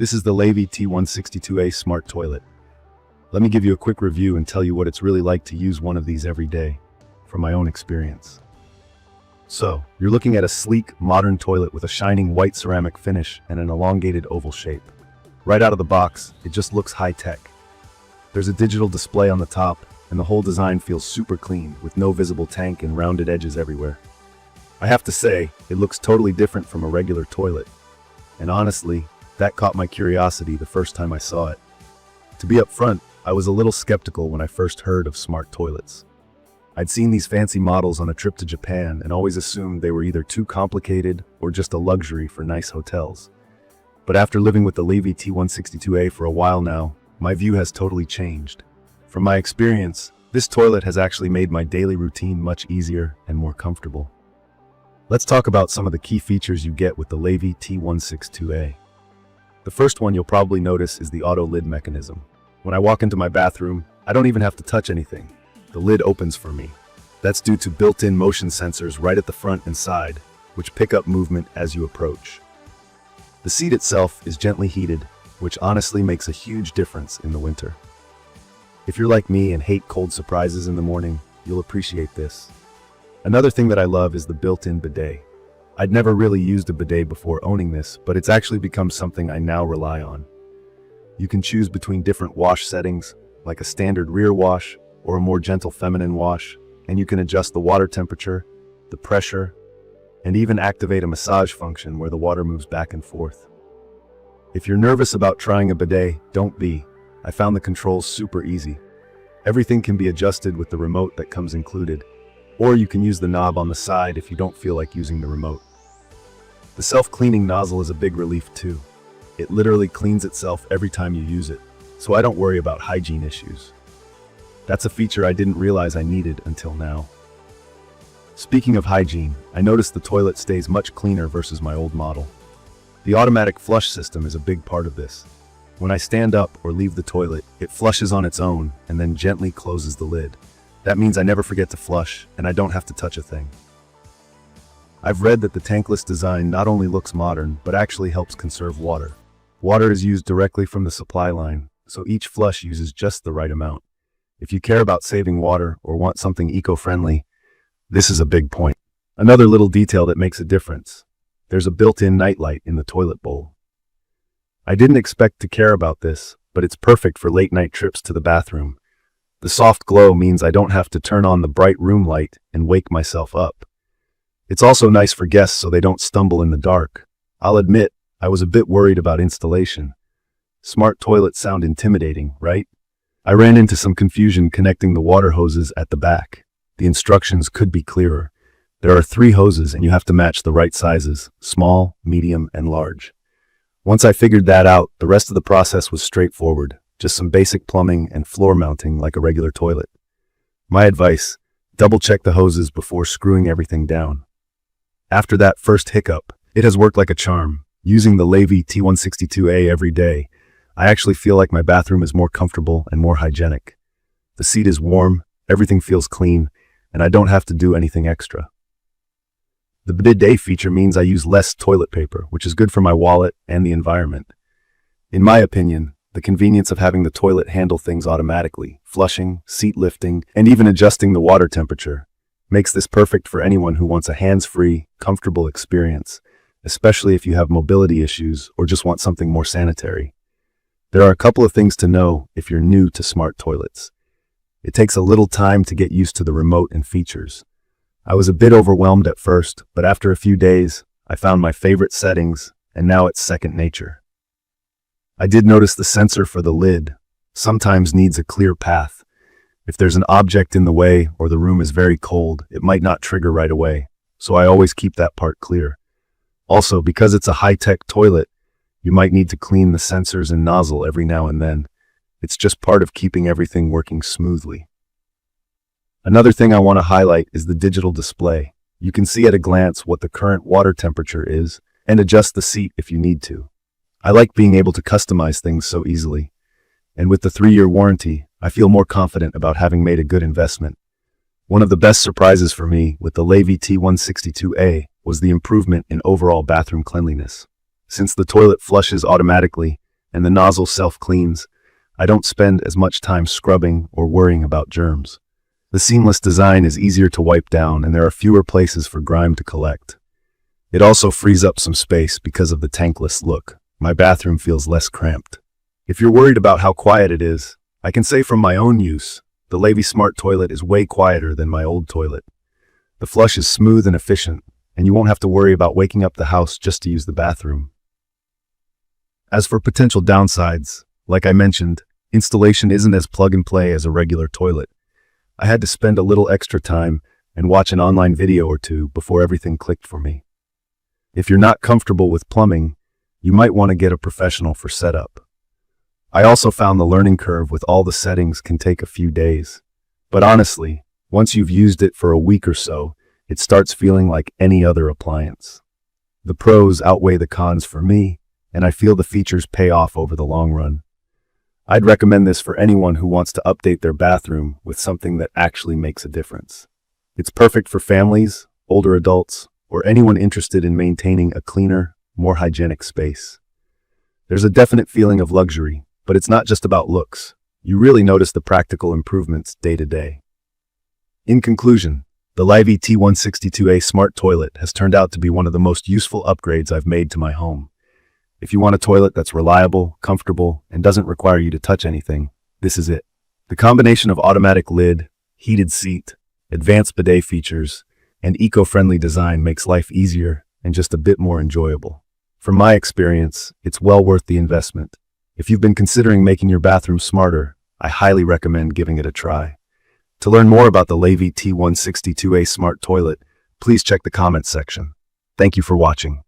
This is the LEIVI T162A Smart Toilet. Let me give you a quick review and tell you what it's really like to use one of these every day, from my own experience. So, you're looking at a sleek, modern toilet with a shining white ceramic finish and an elongated oval shape. Right out of the box, it just looks high-tech. There's a digital display on the top, and the whole design feels super clean, with no visible tank and rounded edges everywhere. I have to say, it looks totally different from a regular toilet. And honestly, that caught my curiosity the first time I saw it. To be upfront, I was a little skeptical when I first heard of smart toilets. I'd seen these fancy models on a trip to Japan and always assumed they were either too complicated or just a luxury for nice hotels. But after living with the LEIVI T162A for a while now, my view has totally changed. From my experience, this toilet has actually made my daily routine much easier and more comfortable. Let's talk about some of the key features you get with the LEIVI T162A. The first one you'll probably notice is the auto lid mechanism. When I walk into my bathroom, I don't even have to touch anything. The lid opens for me. That's due to built-in motion sensors right at the front and side, which pick up movement as you approach. The seat itself is gently heated, which honestly makes a huge difference in the winter. If you're like me and hate cold surprises in the morning, you'll appreciate this. Another thing that I love is the built-in bidet. I'd never really used a bidet before owning this, but it's actually become something I now rely on. You can choose between different wash settings, like a standard rear wash or a more gentle feminine wash, and you can adjust the water temperature, the pressure, and even activate a massage function where the water moves back and forth. If you're nervous about trying a bidet, don't be. I found the controls super easy. Everything can be adjusted with the remote that comes included, or you can use the knob on the side if you don't feel like using the remote. The self-cleaning nozzle is a big relief too. It literally cleans itself every time you use it, so I don't worry about hygiene issues. That's a feature I didn't realize I needed until now. Speaking of hygiene, I noticed the toilet stays much cleaner versus my old model. The automatic flush system is a big part of this. When I stand up or leave the toilet, it flushes on its own and then gently closes the lid. That means I never forget to flush, and I don't have to touch a thing. I've read that the tankless design not only looks modern, but actually helps conserve water. Water is used directly from the supply line, so each flush uses just the right amount. If you care about saving water or want something eco-friendly, this is a big point. Another little detail that makes a difference. There's a built-in nightlight in the toilet bowl. I didn't expect to care about this, but it's perfect for late-night trips to the bathroom. The soft glow means I don't have to turn on the bright room light and wake myself up. It's also nice for guests so they don't stumble in the dark. I'll admit, I was a bit worried about installation. Smart toilets sound intimidating, right? I ran into some confusion connecting the water hoses at the back. The instructions could be clearer. There are 3 hoses and you have to match the right sizes, small, medium, and large. Once I figured that out, the rest of the process was straightforward, just some basic plumbing and floor mounting like a regular toilet. My advice, double-check the hoses before screwing everything down. After that first hiccup, it has worked like a charm. Using the LEIVI T162A every day, I actually feel like my bathroom is more comfortable and more hygienic. The seat is warm, everything feels clean, and I don't have to do anything extra. The bidet feature means I use less toilet paper, which is good for my wallet and the environment. In my opinion, the convenience of having the toilet handle things automatically, flushing, seat lifting, and even adjusting the water temperature, makes this perfect for anyone who wants a hands-free, comfortable experience, especially if you have mobility issues or just want something more sanitary. There are a couple of things to know if you're new to smart toilets. It takes a little time to get used to the remote and features. I was a bit overwhelmed at first, but after a few days, I found my favorite settings, and now it's second nature. I did notice the sensor for the lid sometimes needs a clear path. If there's an object in the way or the room is very cold, it might not trigger right away, so I always keep that part clear. Also, because it's a high-tech toilet, you might need to clean the sensors and nozzle every now and then. It's just part of keeping everything working smoothly. Another thing I want to highlight is the digital display. You can see at a glance what the current water temperature is and adjust the seat if you need to. I like being able to customize things so easily. And with the 3-year warranty, I feel more confident about having made a good investment. One of the best surprises for me with the LEIVI T162A was the improvement in overall bathroom cleanliness. Since the toilet flushes automatically, and the nozzle self-cleans, I don't spend as much time scrubbing or worrying about germs. The seamless design is easier to wipe down, and there are fewer places for grime to collect. It also frees up some space because of the tankless look. My bathroom feels less cramped. If you're worried about how quiet it is, I can say from my own use, the LEIVI Smart Toilet is way quieter than my old toilet. The flush is smooth and efficient, and you won't have to worry about waking up the house just to use the bathroom. As for potential downsides, like I mentioned, installation isn't as plug-and-play as a regular toilet. I had to spend a little extra time and watch an online video or two before everything clicked for me. If you're not comfortable with plumbing, you might want to get a professional for setup. I also found the learning curve with all the settings can take a few days. But honestly, once you've used it for a week or so, it starts feeling like any other appliance. The pros outweigh the cons for me, and I feel the features pay off over the long run. I'd recommend this for anyone who wants to update their bathroom with something that actually makes a difference. It's perfect for families, older adults, or anyone interested in maintaining a cleaner, more hygienic space. There's a definite feeling of luxury, but it's not just about looks. You really notice the practical improvements day to day. In conclusion, the LEIVI T162A Smart Toilet has turned out to be one of the most useful upgrades I've made to my home. If you want a toilet that's reliable, comfortable, and doesn't require you to touch anything, this is it. The combination of automatic lid, heated seat, advanced bidet features, and eco-friendly design makes life easier and just a bit more enjoyable. From my experience, it's well worth the investment. If you've been considering making your bathroom smarter, I highly recommend giving it a try. To learn more about the LEIVI T162A Smart Toilet, please check the comments section. Thank you for watching.